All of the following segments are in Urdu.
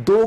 2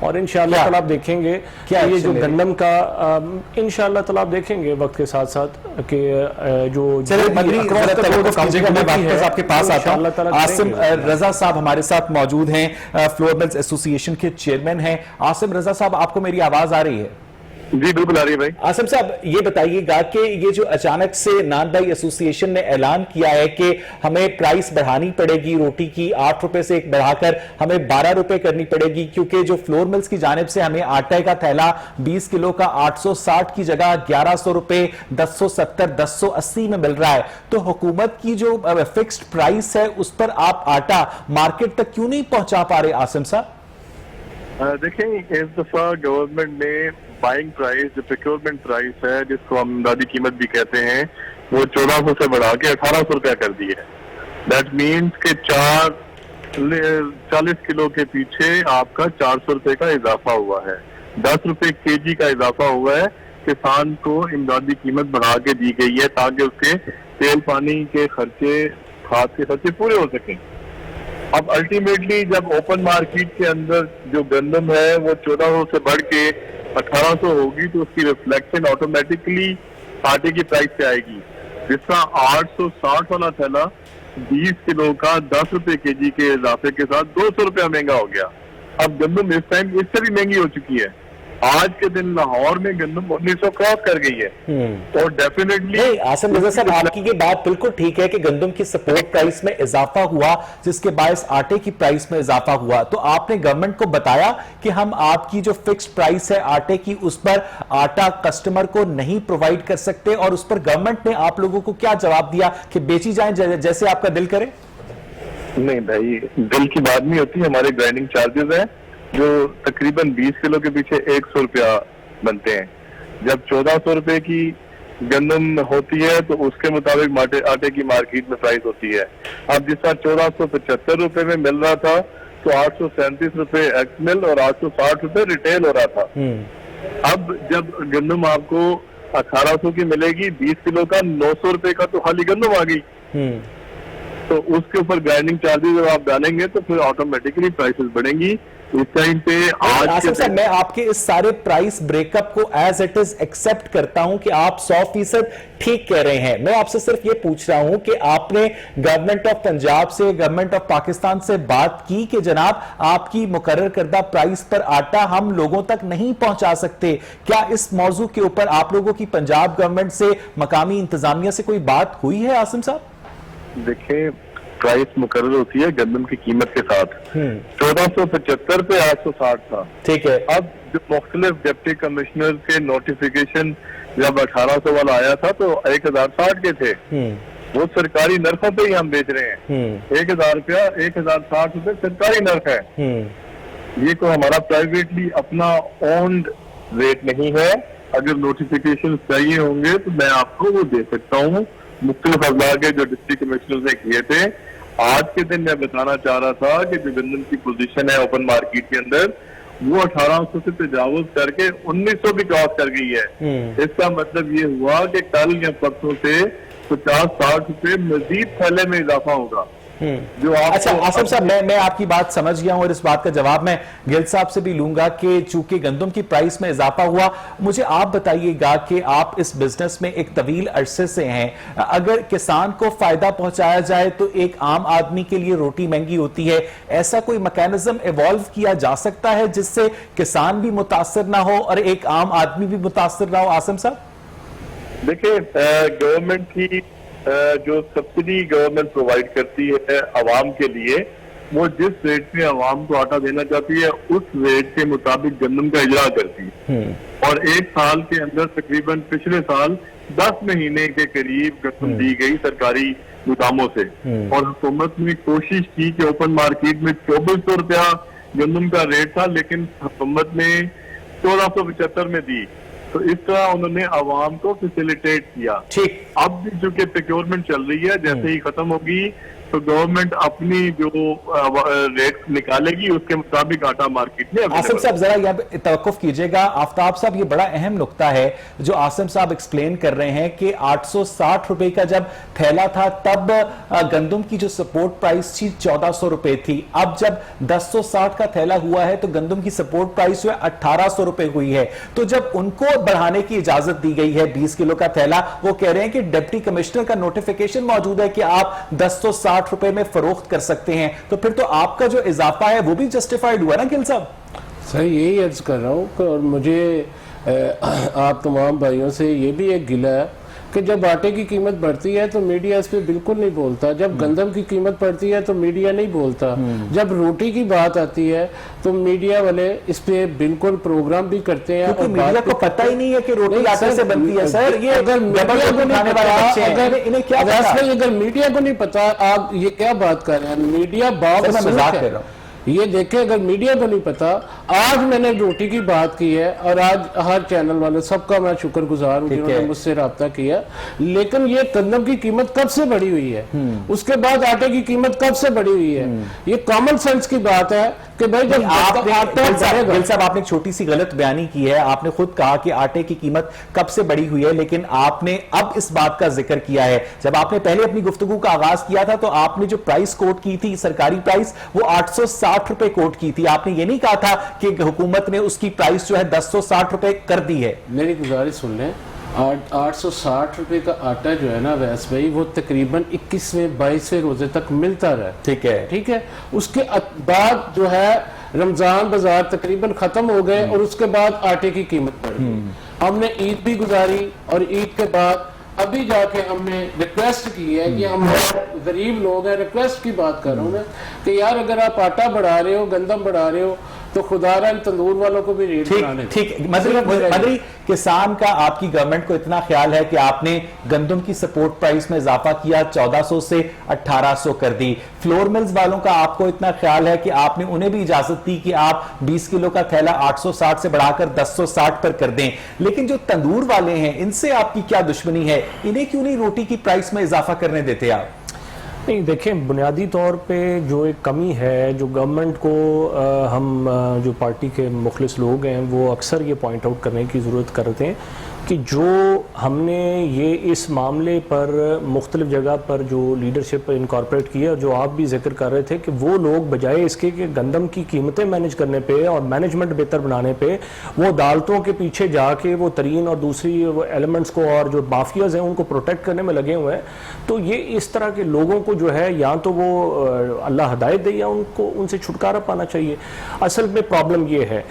اور انشاءاللہ تعالی آپ دیکھیں گے کہ یہ جو ایکشن گندم کا انشاءاللہ تعالی آپ دیکھیں گے وقت کے ساتھ ساتھ کہ جو آپ کے پاس آتا ہوں. عاصم رضا صاحب ہمارے ساتھ موجود ہیں, فلور ملز ایسوسی ایشن کے چیئرمین ہیں. عاصم رضا صاحب, آپ کو میری آواز آ رہی ہے؟ جی بالکل آ رہی ہے بھائی. عاصم صاحب یہ بتائیے گا کہ یہ جو اچانک سے نان بھائی ایسوسی ایشن نے اعلان کیا ہے کہ ہمیں پرائس بڑھانی پڑے گی روٹی کی, 8 روپے سے ایک بڑھا کر ہمیں 12 روپے کرنی پڑے گی, کیونکہ جو فلور ملز کی جانب سے ہمیں آٹے کا تھیلا 20 کلو کا 860 کی جگہ 1100 روپے 1070 1080 میں مل رہا ہے, تو حکومت کی جو فکسڈ پرائس ہے اس پر آپ آٹا مارکیٹ تک کیوں نہیں پہنچا پا رہے عاصم صاحب؟ دیکھیں اس دفعہ گورنمنٹ نے بائنگ پرائس, جو پریکیورمنٹ پرائس ہے جس کو ہم امدادی قیمت بھی کہتے ہیں, وہ 1400 سے بڑھا کے 1800 روپیہ کر دی ہے. دیٹ مینس کہ 40 کلو کے پیچھے آپ کا 400 روپے کا اضافہ ہوا ہے, 10 روپے کے جی کا اضافہ ہوا ہے. کسان کو امدادی قیمت بڑھا کے دی گئی ہے تاکہ اس کے تیل پانی کے خرچے, کھاد کے خرچے پورے ہو سکیں. اب الٹیمیٹلی جب اوپن مارکیٹ کے اندر جو گندم ہے وہ 1400 سے بڑھ کے 1800 ہوگی تو اس کی ریفلیکشن آٹومیٹکلی آٹے کی پرائس پہ آئے گی. جس کا 860 والا تھیلا 20 کلو کا 10 روپے کے جی کے اضافے کے ساتھ 200 روپیہ مہنگا ہو گیا. اب گندم اس ٹائم اس سے بھی مہنگی ہو چکی ہے. آج کے دن لاہور میں گندم 1900 کراس کر گئی ہے. تو ڈیفینیٹلی عاصم رضا صاحب آپ کی یہ بات بالکل ٹھیک ہے کہ گندم کی سپورٹ پرائس میں اضافہ ہوا جس کے باعث آٹے کی پرائس میں اضافہ ہوا, تو آپ نے گورنمنٹ کو بتایا کہ ہم آپ کی جو فکسڈ پرائس ہے آٹے کی اس پر آٹا کسٹمر کو نہیں پرووائڈ کر سکتے, اور اس پر گورنمنٹ نے آپ لوگوں کو کیا جواب دیا کہ بیچی جائیں جیسے آپ کا دل کرے؟ نہیں بھائی, دل کی بات نہیں ہوتی. ہمارے گرائنڈنگ چارجز ہیں جو تقریباً 20 کلو کے پیچھے 100 روپیہ بنتے ہیں. جب 1400 روپے کی گندم ہوتی ہے تو اس کے مطابق آٹے کی مارکیٹ میں پرائس ہوتی ہے. اب جس طرح 1475 روپے میں مل رہا تھا تو 837 روپے ایکس مل اور 860 روپے ریٹیل ہو رہا تھا. اب جب گندم آپ کو 1800 کی ملے گی, 20 کلو کا 900 روپے کا تو خالی گندم آ گئی, تو اس کے اوپر گرائنڈنگ چارجز جب آپ ڈالیں گے تو پھر آٹومیٹکلی پرائسز بڑھیں گی. اس ٹائم پہ عاصم صاحب میں آپ کے اس سارے پرائس بریک اپ کو ایز اٹ از ایکسپٹ کرتا ہوں کہ آپ 100% ٹھیک کہہ رہے ہیں. میں آپ سے صرف یہ پوچھ رہا ہوں کہ آپ نے گورنمنٹ آف پنجاب سے, گورنمنٹ آف پاکستان سے بات کی کہ جناب آپ کی مقرر کردہ پرائس پر آٹا ہم لوگوں تک نہیں پہنچا سکتے؟ کیا اس موضوع کے اوپر آپ لوگوں کی پنجاب گورنمنٹ سے, مقامی انتظامیہ سے کوئی بات ہوئی ہے عاصم صاحب؟ دیکھیں پرائس مقرر ہوتی ہے گندم کی قیمت کے ساتھ. 1475 پہ 860 تھا. ٹھیک ہے. اب جو مختلف ڈپٹی کمشنر کے نوٹیفیکیشن جب 1800 والا آیا تھا تو 1060 کے تھے. وہ سرکاری نرخوں پہ ہی ہم بیچ رہے ہیں. 1000 روپیہ 1060 روپے سرکاری نرخ ہے. یہ کوئی ہمارا پرائیویٹلی اپنا اونڈ ریٹ نہیں ہے. اگر نوٹیفیکیشن چاہیے ہوں گے تو میں آپ کو وہ دے سکتا ہوں. مختلف اضلاع کے جو ڈپٹی کمشنر نے کیے تھے. آج کے دن میں بتانا چاہ رہا تھا کہ جو گندم کی پوزیشن ہے اوپن مارکیٹ کے اندر وہ 1800 سے تجاوز کر کے 1900 بھی کراس کر گئی ہے. اس کا مطلب یہ ہوا کہ کل یا پرسوں سے 50-60 روپے مزید تھیلے میں اضافہ ہوگا. اچھا عاصم صاحب میں آپ کی بات سمجھ گیا ہوں, اور اس بات کا جواب میں گل صاحب سے بھی لوں گا کہ چونکہ گندم کی پرائس میں اضافہ ہوا. مجھے آپ بتائیے گا کہ آپ اس بزنس میں ایک طویل عرصے سے ہیں, اگر کسان کو فائدہ پہنچایا جائے تو ایک عام آدمی کے لیے روٹی مہنگی ہوتی ہے. ایسا کوئی میکانزم ایوالو کیا جا سکتا ہے جس سے کسان بھی متاثر نہ ہو اور ایک عام آدمی بھی متاثر نہ ہو؟ عاصم صاحب دیکھیں, گورنمنٹ کی جو سبسڈی گورنمنٹ پرووائڈ کرتی ہے عوام کے لیے, وہ جس ریٹ میں عوام کو آٹا دینا چاہتی ہے اس ریٹ کے مطابق گندم کا اجرا کرتی ہے. اور ایک سال کے اندر تقریباً پچھلے سال 10 مہینے کے قریب گندم دی گئی سرکاری گوداموں سے, اور حکومت نے کوشش کی کہ اوپن مارکیٹ میں 2400 روپیہ گندم کا ریٹ تھا لیکن حکومت نے 1475 میں دی. تو اس طرح انہوں نے عوام کو فیسیلیٹیٹ کیا. اب بھی چونکہ پریکیورمنٹ چل رہی ہے, جیسے ہی ختم ہوگی تو گورنمنٹ اپنی جو ریٹ نکالے گی اس کے مطابق آٹا مارکیٹ میں آصم صاحب ذرا یہاں توقف کیجئے گا. آفتاب صاحب یہ بڑا اہم نقطہ ہے جو آصم صاحب ایکسپلین کر رہے ہیں کہ 860 روپے کا جب تھیلا تھا تب گندم کی جو سپورٹ پرائس تھی 1400 روپے تھی. اب جب 1060 کا تھیلا ہوا ہے تو گندم کی سپورٹ پرائس جو ہے 1800 روپے ہوئی ہے. تو جب ان کو بڑھانے کی اجازت دی گئی ہے 20 کلو کا تھیلا, وہ کہہ رہے ہیں کہ ڈپٹی کمشنر کا نوٹیفیکیشن موجود ہے کہ آپ 1060 روپے میں فروخت کر سکتے ہیں, تو پھر تو آپ کا جو اضافہ ہے وہ بھی جسٹیفائیڈ ہوا نا گل صاحب؟ صحیح یہی عرض کر رہا ہوں کہ اور مجھے آپ تمام بھائیوں سے یہ بھی ایک گلہ ہے کہ جب آٹے کی قیمت بڑھتی ہے تو میڈیا اس پہ بالکل نہیں بولتا, جب گندم کی قیمت بڑھتی ہے تو میڈیا نہیں بولتا, جب روٹی کی بات آتی ہے تو میڈیا والے اس پہ بالکل پروگرام بھی کرتے ہیں. کیونکہ میڈیا کو پتہ ہی نہیں ہے کہ روٹی آٹے سے بنتی ہے. سر یہ اگر میڈیا کو نہیں پتا, اگر میڈیا کو نہیں پتا, آپ یہ کیا بات کر رہے ہیں؟ میڈیا باپ مذاق کر رہا ہوں. یہ دیکھیں اگر میڈیا کو نہیں پتا, آج میں نے روٹی کی بات کی ہے اور آج ہر چینل والے سب کا میں شکر گزار ہوں جنہوں نے مجھ سے رابطہ کیا, لیکن یہ گندم کی قیمت کب سے بڑھی ہوئی ہے, اس کے بعد آٹے کی قیمت کب سے بڑھی ہوئی ہے؟ یہ کامن سینس کی بات ہے کہ بھائی جب گل صاحب آپ نے چھوٹی سی غلط بیانی کی ہے. آپ نے خود کہا کہ آٹے کی قیمت کب سے بڑھی ہوئی ہے, لیکن آپ نے اب اس بات کا ذکر کیا ہے. جب آپ نے پہلے اپنی گفتگو کا آغاز کیا تھا تو آپ نے جو پرائس کوٹ کی تھی سرکاری پرائس وہ 860 روپے کوٹ کی تھی. آپ نے یہ نہیں کہا تھا کہ حکومت نے اس کی پرائس جو ہے 1060 روپے کر دی ہے. میری گزارش سن لیں, 860 روپے کا آٹا جو ہے نا ویس بھائی وہ تقریباً 21ویں 22ویں روزے تک ملتا رہا. ٹھیک ہے, ٹھیک ہے. اس کے بعد جو ہے رمضان بازار تقریباً ختم ہو گئے اور اس کے بعد آٹے کی قیمت بڑھ گئی. ہم نے عید بھی گزاری اور عید کے بعد ابھی جا کے ہم نے ریکویسٹ کی ہے کہ ہم غریب لوگ ہیں, ریکویسٹ کی بات کر رہا ہوں میں کہ یار اگر آپ آٹا بڑھا رہے ہو, گندم بڑھا رہے ہو, تو خدا رہا تندور والوں کو بھی ریٹ بڑھانے. ٹھیک مدری کسان کا آپ کی گورنمنٹ کو اتنا خیال ہے کہ آپ نے گندم کی سپورٹ پرائس میں اضافہ کیا 1400 سے 1800 کر دی. فلور ملز والوں کا آپ کو اتنا خیال ہے کہ آپ نے انہیں بھی اجازت دی کہ آپ 20 کلو کا تھیلا 860 سے بڑھا کر 1060 پر کر دیں. لیکن جو تندور والے ہیں ان سے آپ کی کیا دشمنی ہے, انہیں کیوں نہیں روٹی کی پرائس میں اضافہ کرنے دیتے آپ؟ نہیں دیکھیں, بنیادی طور پہ جو ایک کمی ہے جو گورنمنٹ کو ہم جو پارٹی کے مخلص لوگ ہیں وہ اکثر یہ پوائنٹ آؤٹ کرنے کی ضرورت کرتے ہیں کہ جو ہم نے یہ اس معاملے پر مختلف جگہ پر جو لیڈرشپ انکارپوریٹ کی ہے, اور جو آپ بھی ذکر کر رہے تھے کہ وہ لوگ بجائے اس کے کہ گندم کی قیمتیں مینیج کرنے پہ اور مینجمنٹ بہتر بنانے پہ وہ عدالتوں کے پیچھے جا کے وہ ترین اور دوسری ایلیمنٹس کو اور جو مافیاز ہیں ان کو پروٹیکٹ کرنے میں لگے ہوئے ہیں. تو یہ اس طرح کے لوگوں کو جو ہے یا تو وہ اللہ ہدایت دے یا ان کو ان سے چھٹکارا پانا چاہیے. اصل میں پرابلم یہ ہے.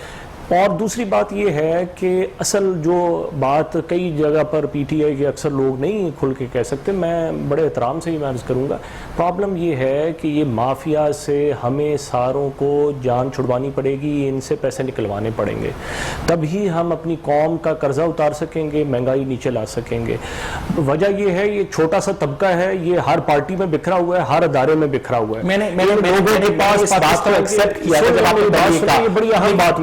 اور دوسری بات یہ ہے کہ اصل جو بات کئی جگہ پر پی ٹی آئی کے اکثر لوگ نہیں کھل کے کہہ سکتے, میں بڑے احترام سے ہی عرض کروں گا, پرابلم یہ ہے کہ یہ مافیا سے ہمیں ساروں کو جان چھڑوانی پڑے گی, ان سے پیسے نکلوانے پڑیں گے, تبھی ہم اپنی قوم کا قرضہ اتار سکیں گے, مہنگائی نیچے لا سکیں گے. وجہ یہ ہے یہ چھوٹا سا طبقہ ہے, یہ ہر پارٹی میں بکھرا ہوا ہے, ہر ادارے میں بکھرا ہوا ہے. میں نے بڑی اہم بات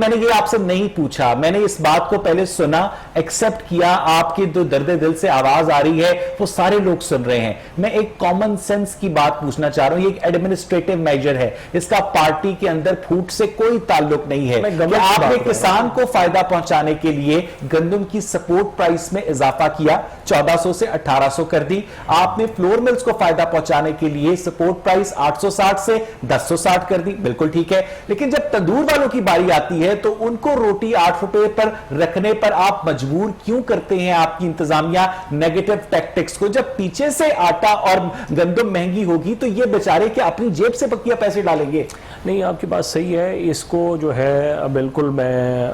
میں نے یہ آپ سے نہیں پوچھا, میں نے اس بات کو پہلے سنا, ایکسپٹ کیا, آپ کی جو درد دل سے آواز آ رہی ہے وہ سارے لوگ سن رہے ہیں. میں ایک کامن سینس کی بات پوچھنا چاہ رہا ہوں. یہ ایک ایڈمنسٹریٹو میجر ہے, اس کا پارٹی کے اندر پھوٹ سے کوئی تعلق نہیں ہے کہ آپ نے کسان کو فائدہ پہنچانے کے لیے گندم کی سپورٹ پرائس میں اضافہ کیا, 1400 سے 1800 کر دی. آپ نے فلور ملز کو فائدہ پہنچانے کے لیے سپورٹ پرائس 860 سے 1060 کر دی, بالکل ٹھیک ہے. لیکن جب تندور والوں کی باری آتی ہے تو ان کو روٹی 8 روپے پر رکھنے پر آپ مجبور کیوں کرتے ہیں آپ کی انتظامیہ نیگیٹو ٹیکٹکس کو؟ جب پیچھے سے آٹا اور گندم مہنگی ہوگی تو یہ بیچارے کہ اپنی جیب سے بقیہ پیسے ڈالیں گے. نہیں, آپ کی بات صحیح ہے. اس کو جو ہے بالکل میں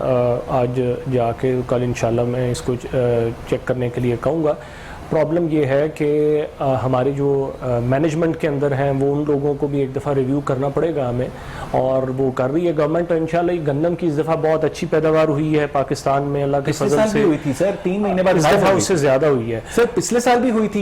آج جا کے کل انشاءاللہ میں اس کو چیک کرنے کے لیے کہوں گا. پرابلم یہ ہے کہ ہمارے جو مینجمنٹ کے اندر ہیں وہ ان لوگوں کو بھی ایک دفعہ ریویو کرنا پڑے گا ہمیں, اور وہ کر رہی ہے گورنمنٹ. انشاءاللہ گندم کی اس دفعہ بہت اچھی پیداوار ہوئی ہے پاکستان میں اللہ کے فضل سے. ہوئی تھی سر 3 مہینے بعد, اس دفعہ اس سے زیادہ ہوئی ہے سر. پچھلے سال بھی ہوئی تھی.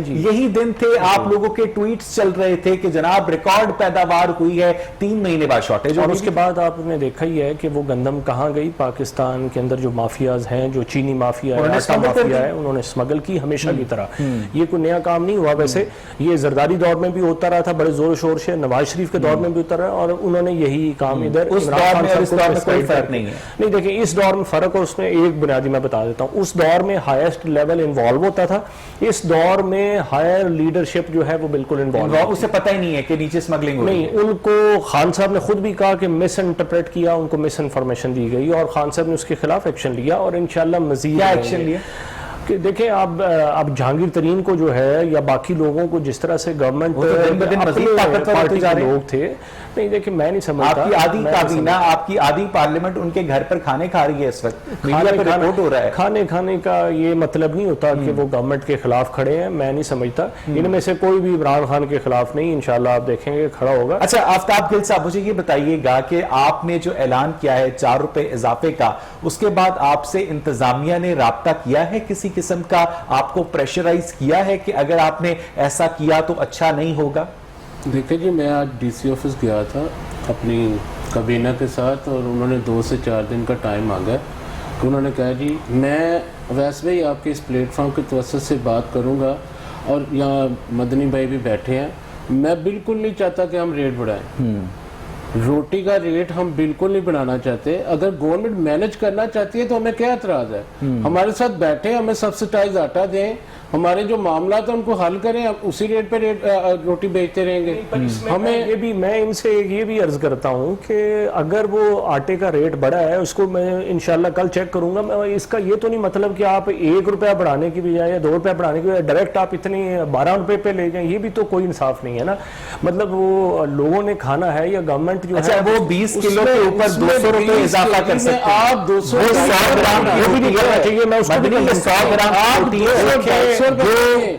یہی دن تھے آپ لوگوں کے ٹویٹس چل رہے تھے کہ جناب ریکارڈ پیداوار ہوئی ہے, 3 مہینے بعد شارٹیج. اور اس کے بعد آپ نے دیکھا ہی ہے کہ وہ گندم کہاں گئی. پاکستان کے اندر جو مافیاز ہیں, جو چینی مافیا ہے, آٹا مافیا ہے, انہوں نے اسمگل کی ہمیشہ کی طرح. یہ کوئی نیا کام نہیں ہوا. ویسے یہ زرداری دور میں بھی ہوتا رہا تھا بڑے زور و شور سے, نواز شریف کے دور میں بھی ہوتا رہا, اور انہوں نے یہی کام ادھر اس دور میں اور اس دور میں کوئی فرق نہیں ہے. نہیں دیکھیں اس دور میں فرق, اور اس میں ایک بنیادی میں بتا دیتا ہوں. اس دور میں ہائیسٹ لیول انوالو ہوتا تھا, اس دور میں ہائر لیڈرشپ جو ہے وہ بالکل انوالو, اسے پتہ ہی نہیں ہے کہ نیچے اسمگلنگ ہو رہی ہے. نہیں, ان کو خان صاحب نے خود بھی کہا کہ مس انٹرپریٹ کیا, ان کو مس انفارمیشن دی گئی, اور خان صاحب نے اس کے خلاف ایکشن لیا. اور انشاءاللہ مزید کیا ایکشن لیا کہ دیکھیں اب جہانگیر ترین کو جو ہے یا باقی لوگوں کو جس طرح سے گورنمنٹ پارٹی کے لوگ تھے, نہیں دیکھیں میں نہیں سمجھتا. آپ کی آدھی کابینہ, آپ کی آدھی پارلیمنٹ ان کے گھر پر کھانے کھا رہی ہے اس وقت, میڈیا پہ رپورٹ ہو رہا ہے. کھانے کا یہ مطلب نہیں ہوتا کہ وہ گورنمنٹ کے خلاف کھڑے ہیں, میں نہیں سمجھتا. ان میں سے کوئی بھی عمران خان کے خلاف نہیں, انشاءاللہ آپ دیکھیں گے کھڑا ہوگا. اچھا آفتاب گل صاحب, مجھے یہ بتائیے گا کہ آپ نے جو اعلان کیا ہے 4 روپے اضافے کا, اس کے بعد آپ سے انتظامیہ نے رابطہ کیا ہے, کسی قسم کا آپ کو پریشرائز کیا ہے کہ اگر آپ نے ایسا کیا تو اچھا نہیں ہوگا؟ دیکھیں جی, میں آج ڈی سی آفس گیا تھا اپنی کابینہ کے ساتھ, اور انہوں نے 2 سے 4 دن کا ٹائم مانگا. انہوں نے کہا جی میں ویسے بھی آپ کے اس پلیٹ فارم کے توسط سے بات کروں گا, اور یہاں مدنی بھائی بھی بیٹھے ہیں, میں بالکل نہیں چاہتا کہ ہم ریٹ بڑھائیں. روٹی کا ریٹ ہم بالکل نہیں بڑھانا چاہتے. اگر گورنمنٹ مینج کرنا چاہتی ہے تو ہمیں کیا اعتراض ہے؟ ہمارے ساتھ بیٹھے, ہمیں سبسڈائز آٹا دیں, ہمارے جو معاملات ہیں ان کو حل کریں, اسی ریٹ پہ روٹی بیچتے رہیں گے. ہمیں یہ بھی, میں ان سے یہ بھی عرض کرتا ہوں کہ اگر وہ آٹے کا ریٹ بڑھا ہے, اس کو میں انشاءاللہ کل چیک کروں گا. اس کا یہ تو نہیں مطلب کہ آپ 1 روپیہ بڑھانے کی بجائے یا 2 روپیہ بڑھانے کی بجائے ڈائریکٹ آپ اتنی 12 روپے پہ لے جائیں. یہ بھی تو کوئی انصاف نہیں ہے نا. مطلب وہ لوگوں نے کھانا ہے یا گورنمنٹ جو ہے وہ 20 کلو کے اوپر 200 روپے اضافہ کر سکتے ہیں. آپ 200 گرام یہ بھی نہیں کرنا چاہیے. میں اس کو بھی 100 گرام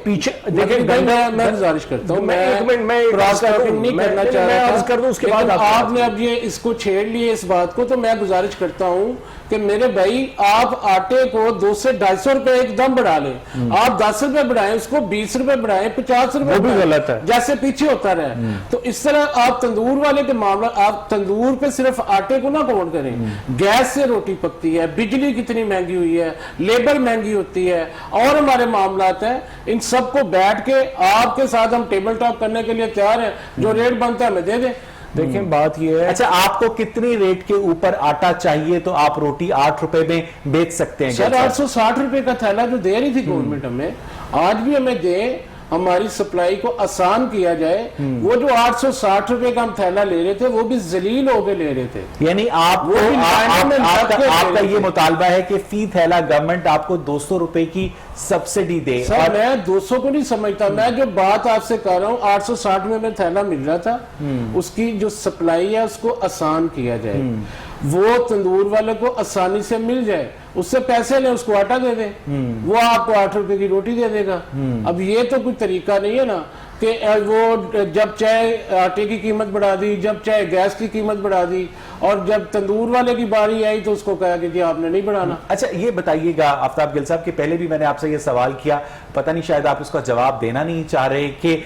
پیچھے دیکھیں, میں گزارش کرتا ہوں, میں آپ نے اب یہ اس کو چھیڑ لیے اس بات کو, تو میں گزارش کرتا ہوں کہ میرے بھائی آپ آٹے کو 200 سے 250 روپے ایک دم بڑھا لیں. آپ 10 روپے بڑھائیں, اس کو 20 روپے بڑھائیں, 50 روپے, بھی غلط ہے جیسے پیچھے ہوتا رہے. تو اس طرح آپ تندور والے کے معاملہ, آپ تندور پہ صرف آٹے کو نہ کاؤنٹ کریں. گیس سے روٹی پکتی ہے, بجلی کتنی مہنگی ہوئی ہے, لیبر مہنگی ہوتی ہے, اور ہمارے معاملات ہیں. ان سب کو بیٹھ کے آپ کے ساتھ ہم ٹیبل ٹاک کرنے کے لیے تیار ہیں. جو ریٹ بنتا ہے ہمیں دے دیں. دیکھیں بات یہ ہے, اچھا آپ کو کتنی ریٹ کے اوپر آٹا چاہیے تو آپ روٹی 8 روپے میں بیچ سکتے ہیں؟ سر 860 روپے کا تھیلا جو دے رہی تھی گورنمنٹ ہمیں, آج بھی ہمیں دے, ہماری سپلائی کو آسان کیا جائے. وہ جو 860 روپے کا ہم تھیلا لے رہے تھے وہ بھی ذلیل ہو کے لے رہے تھے. یعنی آپ کا یہ مطالبہ ہے کہ فی تھیلا گورنمنٹ آپ کو 200 روپے کی سبسڈی دے؟ سر میں 200 کو نہیں سمجھتا, میں جو بات آپ سے کر رہا ہوں 860 میں تھیلا مل رہا تھا, اس کی جو سپلائی ہے اس کو آسان کیا جائے. وہ تندور والے کو آسانی سے مل جائے, اس سے پیسے لیں, اس کو آٹا دے دیں, وہ آپ کو 8 روپے کی روٹی دے دے گا. اب یہ تو کوئی طریقہ نہیں ہے نا کہ وہ جب چاہے آٹے کی قیمت بڑھا دی, جب چاہے گیس کی قیمت بڑھا دی, اور جب تندور والے کی باری آئی تو اس کو کہا کہ جی آپ نے نہیں بڑھانا. اچھا یہ بتائیے گا آفتاب گل صاحب کہ پہلے بھی میں نے آپ سے یہ سوال کیا, پتہ نہیں شاید آپ اس کا جواب دینا نہیں چاہ رہے, کہ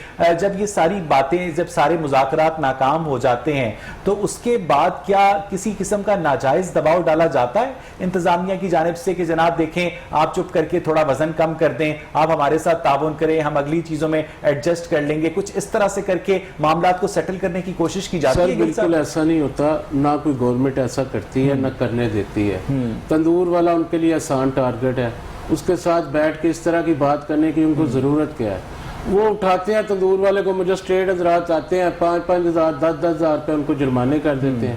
جب یہ ساری باتیں, جب سارے مذاکرات ناکام ہو جاتے ہیں تو اس کے بعد کیا کسی قسم کا ناجائز دباؤ ڈالا جاتا ہے انتظامیہ کی جانب سے کہ جناب دیکھیں آپ چپ کر کے تھوڑا وزن کم کر دیں, آپ ہمارے ساتھ تعاون کریں, ہم اگلی چیزوں میں ایڈجسٹ کر لیں گے, کچھ اس طرح سے کر کے معاملات کو سیٹل کرنے کی کوشش کی جاتی ہے؟ سر بالکل ایسا نہیں ہوتا, نہ کوئی گورنمنٹ ایسا کرتی ہے نہ کرنے دیتی ہے. تندور والا ان کے لیے آسان ٹارگٹ ہے, اس کے ساتھ بیٹھ کے اس طرح کی بات کرنے کی ان کو ضرورت کیا ہے؟ وہ اٹھاتے ہیں تندور والے کو, مجھے اسٹیٹ حضرات آتے ہیں 5,000 10,000 روپے ان کو جرمانے کر دیتے ہیں.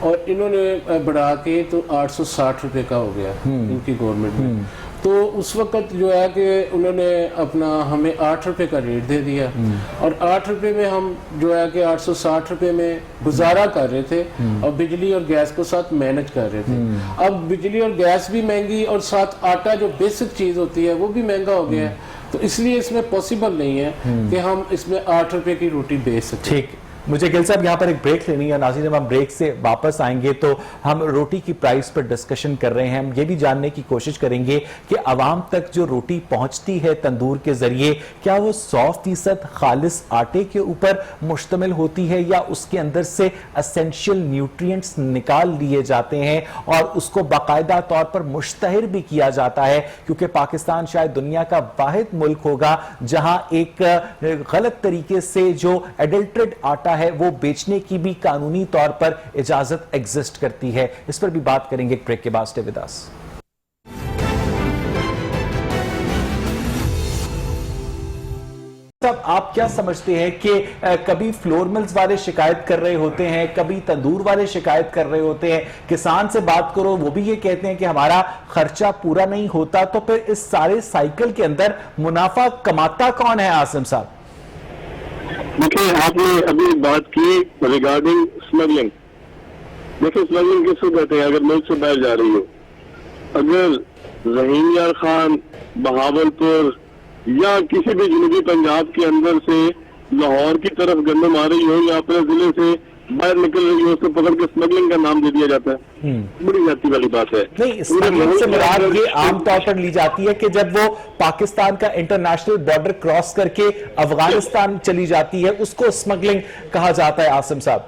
اور انہوں نے بڑھا کے تو 860 روپے کا ہو گیا ان کی گورنمنٹ میں. تو اس وقت جو ہے کہ انہوں نے اپنا ہمیں 8 روپے کا ریٹ دے دیا اور 8 روپے میں ہم جو ہے کہ 860 روپے میں گزارا کر رہے تھے اور بجلی اور گیس کو ساتھ مینج کر رہے تھے. اب بجلی اور گیس بھی مہنگی اور ساتھ آٹا جو بیسک چیز ہوتی ہے وہ بھی مہنگا ہو گیا ہے. تو اس لیے اس میں پاسبل نہیں ہے کہ ہم اس میں 8 روپے کی روٹی بیچ سکیں. ٹھیک، مجھے گل صاحب یہاں پر ایک بریک لینی ہے. ناظرین جب ہم بریک سے واپس آئیں گے تو ہم روٹی کی پرائس پر ڈسکشن کر رہے ہیں. ہم یہ بھی جاننے کی کوشش کریں گے کہ عوام تک جو روٹی پہنچتی ہے تندور کے ذریعے کیا وہ 100% خالص آٹے کے اوپر مشتمل ہوتی ہے یا اس کے اندر سے اسینشیل نیوٹرینٹس نکال لیے جاتے ہیں اور اس کو باقاعدہ طور پر مشتہر بھی کیا جاتا ہے, کیونکہ پاکستان شاید دنیا کا واحد ملک ہوگا جہاں ایک غلط طریقے سے جو ایڈلٹریڈ آٹا ہے وہ بیچنے کی بھی قانونی طور پر اجازت ایگزسٹ کرتی ہے. اس پر بھی بات کریں گے ایک بریک کے بعد. Stay with us. آپ کیا سمجھتے ہیں کہ کبھی فلور ملز والے شکایت کر رہے ہوتے ہیں, کبھی تندور والے شکایت کر رہے ہوتے ہیں, کسان سے بات کرو وہ بھی یہ کہتے ہیں کہ ہمارا خرچہ پورا نہیں ہوتا, تو پھر اس سارے سائیکل کے اندر منافع کماتا کون ہے عاصم صاحب؟ دیکھیں, آپ نے ابھی بات کی ریگارڈنگ اسمگلنگ. دیکھیں اسمگلنگ کس کو کہتے ہیں؟ اگر ملک سے باہر جا رہی ہو, اگر رحیم یار خان بہاولپور یا کسی بھی جنوبی پنجاب کے اندر سے لاہور کی طرف گندم آ رہی ہو یا اپنے ضلع سے باہر نکل رہی ہو, اس کو پکڑ کے اسمگلنگ کا نام دے دیا جاتا ہے. بڑی جاتی والی بات ہے. نہیں, اسمگلنگ سے مراد یہ عام طور پر لی جاتی ہے کہ جب وہ پاکستان کا انٹرنیشنل بارڈر کراس کر کے افغانستان چلی جاتی ہے اس کو اسمگلنگ کہا جاتا ہے. عاصم صاحب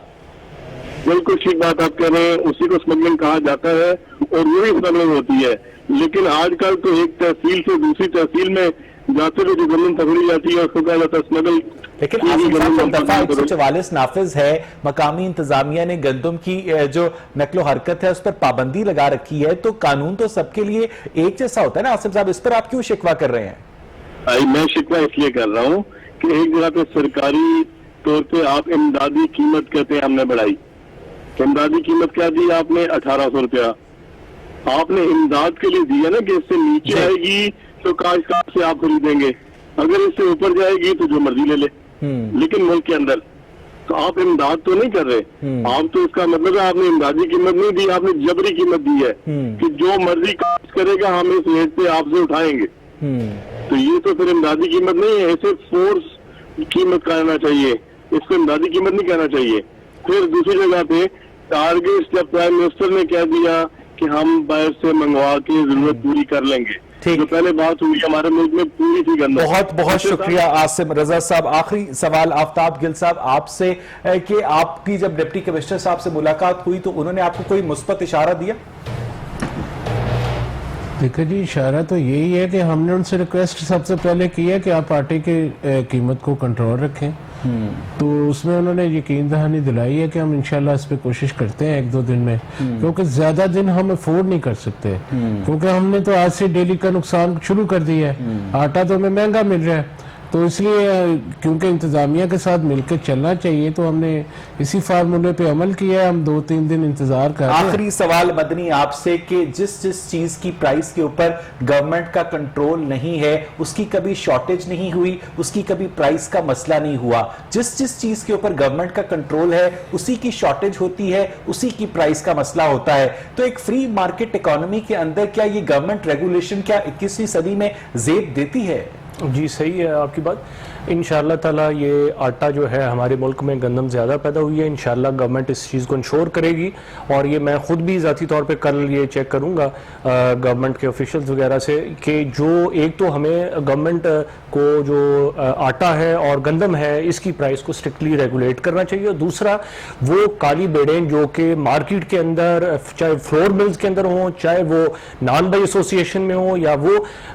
بالکل ٹھیک بات آپ کہہ رہے ہیں, اسی کو اسمگلنگ کہا جاتا ہے اور وہی اسمگلنگ ہوتی ہے. لیکن آج کل تو ایک تحصیل سے دوسری تحصیل میں جاتے ہوئے جو گندم پکڑی جاتی ہے اس کو کہا جاتا ہے اسمگل. لیکن عاصم صاحب دفعہ 144 نافذ ہے, مقامی انتظامیہ نے گندم کی جو نقل و حرکت ہے اس پر پابندی لگا رکھی ہے, تو قانون تو سب کے لیے ایک جیسا ہوتا ہے نا عاصم صاحب, اس پر آپ کیوں شکوہ کر رہے ہیں؟ میں شکوہ اس لیے کر رہا ہوں کہ ایک جگہ پہ سرکاری طور پہ آپ امدادی قیمت کہتے ہیں ہم نے بڑھائی. امدادی قیمت کیا دی آپ نے؟ 1800 روپیہ آپ نے امداد کے لیے دیا نا کہ اس سے نیچے آئے گی تو کاشتکار سے آپ خریدیں گے, اگر اس سے اوپر جائے گی تو جو مرضی لے لے. لیکن ملک کے اندر تو آپ امداد تو نہیں کر رہے, آپ تو اس کا مطلب ہے آپ نے امدادی قیمت نہیں دی, آپ نے جبری قیمت دی ہے کہ جو مرضی کاشت کرے گا ہم اس ریٹ پہ آپ سے اٹھائیں گے. تو یہ تو پھر امدادی قیمت نہیں ہے, اسے فورس قیمت کہنا چاہیے, اس کو امدادی قیمت نہیں کہنا چاہیے. پھر دوسری جگہ پہ ٹارگیٹ جب پرائم منسٹر نے کہہ دیا کہ ہم باہر سے منگوا کے ضرورت پوری کر لیں گے, جو پہلے بات ہوئی ہمارے ملک میں پوری تھی گندم. بہت بہت شکریہ عاصم رضا صاحب. آخری سوال آفتاب گل صاحب آپ سے کہ آپ کی جب ڈپٹی کمشنر صاحب سے ملاقات ہوئی تو انہوں نے آپ کو کوئی مثبت اشارہ دیا؟ دیکھیں جی, اشارہ تو یہی ہے کہ ہم نے ان سے ریکویسٹ سب سے پہلے کی ہے کہ آپ آٹے کی قیمت کو کنٹرول رکھیں, تو اس میں انہوں نے یقین دہانی دلائی ہے کہ ہم انشاءاللہ اس پہ کوشش کرتے ہیں 1-2 دن میں, کیونکہ زیادہ دن ہم افورڈ نہیں کر سکتے, کیونکہ ہم نے تو آج سے ڈیلی کا نقصان شروع کر دیا ہے. آٹا تو ہمیں مہنگا مل رہا ہے, تو اس لیے کیونکہ انتظامیہ کے ساتھ مل کے چلنا چاہیے تو ہم نے اسی فارمولے پہ عمل کیا ہے. ہم 2-3 دن انتظار کر رہے ہیں. آخری سوال مدنی آپ سے کہ جس چیز کی پرائس کے اوپر گورنمنٹ کا کنٹرول نہیں ہے اس کی کبھی شارٹیج نہیں ہوئی, اس کی کبھی پرائس کا مسئلہ نہیں ہوا. جس چیز کے اوپر گورنمنٹ کا کنٹرول ہے اسی کی شارٹیج ہوتی ہے, اسی کی پرائس کا مسئلہ ہوتا ہے. تو ایک فری مارکیٹ اکانومی کے اندر کیا یہ گورنمنٹ ریگولیشن کیا 21ویں صدی میں زیب دیتی ہے؟ جی صحیح ہے آپ کی بات. انشاءاللہ تعالیٰ یہ آٹا جو ہے ہمارے ملک میں گندم زیادہ پیدا ہوئی ہے, انشاءاللہ گورنمنٹ اس چیز کو انشور کرے گی, اور یہ میں خود بھی ذاتی طور پہ کل یہ چیک کروں گا گورنمنٹ کے آفیشلز وغیرہ سے کہ جو ایک تو ہمیں گورنمنٹ کو جو آٹا ہے اور گندم ہے اس کی پرائس کو اسٹرکٹلی ریگولیٹ کرنا چاہیے, اور دوسرا وہ کالی بیڑیں جو کہ مارکیٹ کے اندر چاہے فلور ملز کے اندر ہوں, چاہے وہ نان بائی ایسوسی ایشن میں ہوں, یا وہ